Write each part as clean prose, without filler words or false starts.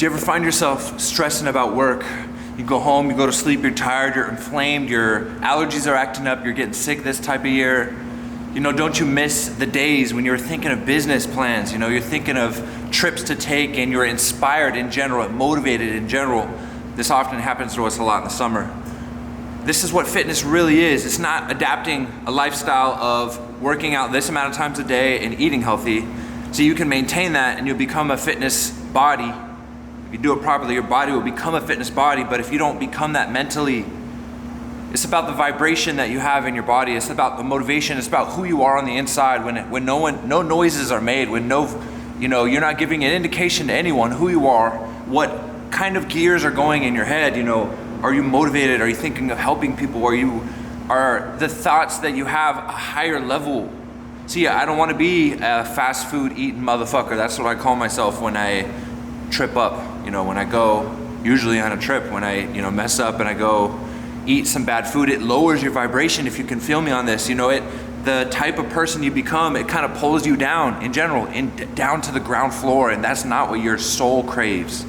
Do you ever find yourself stressing about work? You go home, you go to sleep, you're tired, you're inflamed, your allergies are acting up, you're getting sick this type of year. Don't you miss the days when you're thinking of business plans? You're thinking of trips to take and you're inspired in general, motivated in general. This often happens to us a lot in the summer. This is what fitness really is. It's not adapting a lifestyle of working out this amount of times a day and eating healthy so you can maintain that and you'll become a fitness body. If you do it properly, your body will become a fitness body, but if you don't become that mentally, it's about the vibration that you have in your body. It's about the motivation. It's about who you are on the inside when no noises are made, when you're not giving an indication to anyone who you are, what kind of gears are going in your head. Are you motivated? Are you thinking of helping people? Are the thoughts that you have a higher level? See, I don't want to be a fast food eating motherfucker. That's what I call myself when I trip up. When I go, usually on a trip, when I mess up and I go eat some bad food, it lowers your vibration. If you can feel me on this, the type of person you become, it kind of pulls you down in general, down to the ground floor, and that's not what your soul craves.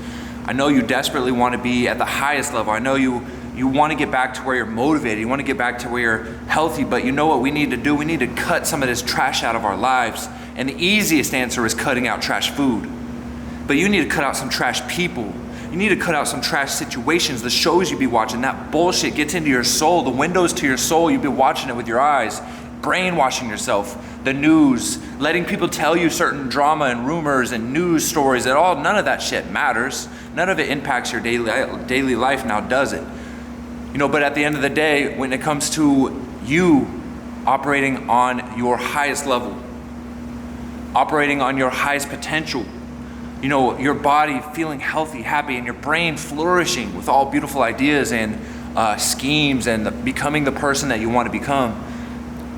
I know you desperately want to be at the highest level. I know you want to get back to where you're motivated. You want to get back to where you're healthy, but you know what we need to do? We need to cut some of this trash out of our lives. And the easiest answer is cutting out trash food. But you need to cut out some trash people. You need to cut out some trash situations, the shows you be watching. That bullshit gets into your soul, the windows to your soul. You be watching it with your eyes, brainwashing yourself. The news, letting people tell you certain drama and rumors and news stories at all. None of that shit matters. None of it impacts your daily life now, does it? But at the end of the day, when it comes to you operating on your highest level, operating on your highest potential, your body feeling healthy, happy, and your brain flourishing with all beautiful ideas and schemes and becoming the person that you want to become,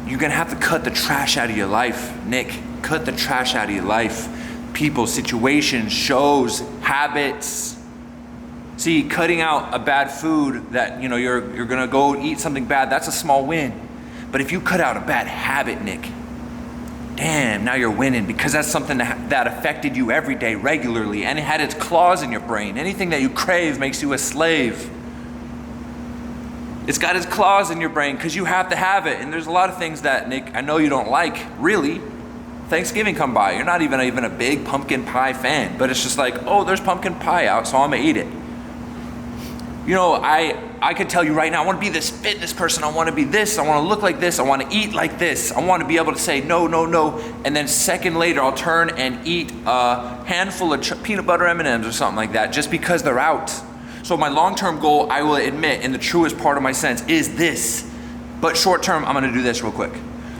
you're gonna have to cut the trash out of your life, Nick. Cut the trash out of your life. People, situations, shows, habits. See, cutting out a bad food that you're gonna go eat something bad, that's a small win. But if you cut out a bad habit, Nick, damn, now you're winning, because that's something that affected you every day regularly, and it had its claws in your brain. Anything that you crave makes you a slave. It's got its claws in your brain because you have to have it. And there's a lot of things that, Nick, I know you don't like, really. Thanksgiving come by, you're not even a big pumpkin pie fan, but it's just like, oh, there's pumpkin pie out, so I'm gonna eat it. I could tell you right now, I want to be this fitness person. I want to be this. I want to look like this. I want to eat like this. I want to be able to say no, no, no. And then second later, I'll turn and eat a handful of peanut butter M&Ms or something like that just because they're out. So my long-term goal, I will admit, in the truest part of my sense, is this. But short-term, I'm going to do this real quick.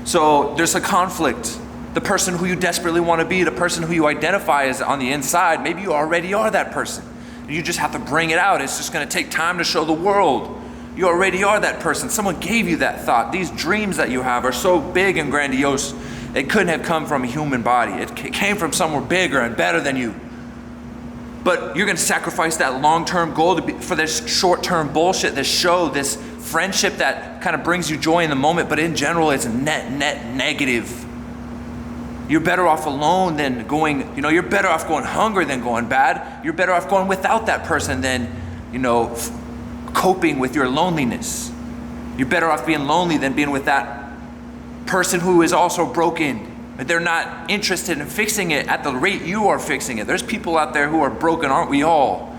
So there's a conflict. The person who you desperately want to be, the person who you identify as on the inside, maybe you already are that person. You just have to bring it out. It's just going to take time to show the world. You already are that person. Someone gave you that thought. These dreams that you have are so big and grandiose. It couldn't have come from a human body. It came from somewhere bigger and better than you. But you're going to sacrifice that long-term goal for this short-term bullshit, this show, this friendship that kind of brings you joy in the moment, but in general, it's net negative. You're better off alone than going, you're better off going hungry than going bad. You're better off going without that person than, coping with your loneliness. You're better off being lonely than being with that person who is also broken, but they're not interested in fixing it at the rate you are fixing it. There's people out there who are broken, aren't we all?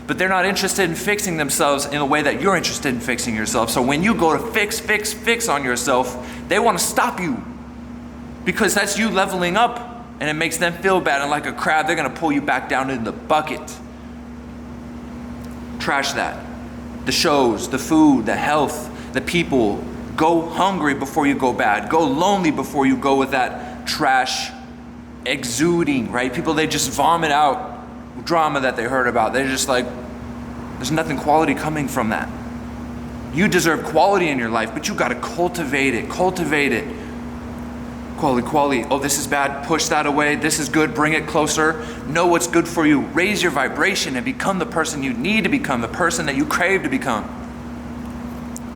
But they're not interested in fixing themselves in the way that you're interested in fixing yourself. So when you go to fix on yourself, they want to stop you. Because that's you leveling up, and it makes them feel bad, and like a crab, they're gonna pull you back down in the bucket. Trash that. The shows, the food, the health, the people. Go hungry before you go bad. Go lonely before you go with that trash exuding, right? People, they just vomit out drama that they heard about. They're just like, there's nothing quality coming from that. You deserve quality in your life, but you gotta cultivate it. Quality. Oh, this is bad. Push that away. This is good. Bring it closer. Know what's good for you. Raise your vibration and become the person you need to become, the person that you crave to become.